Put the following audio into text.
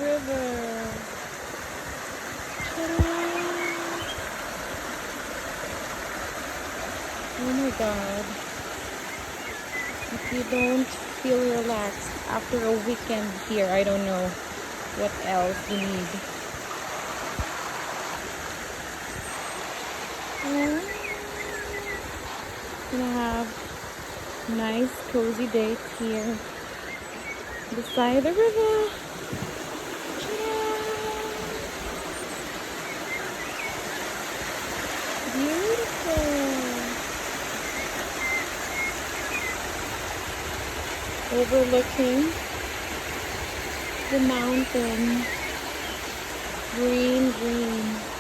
river. Ta-da! Oh my god. If you don't feel relaxed after a weekend here, I don't know what else you need. Gonna have a nice cozy date here beside the river. Beautiful. Overlooking the mountain. Green, green.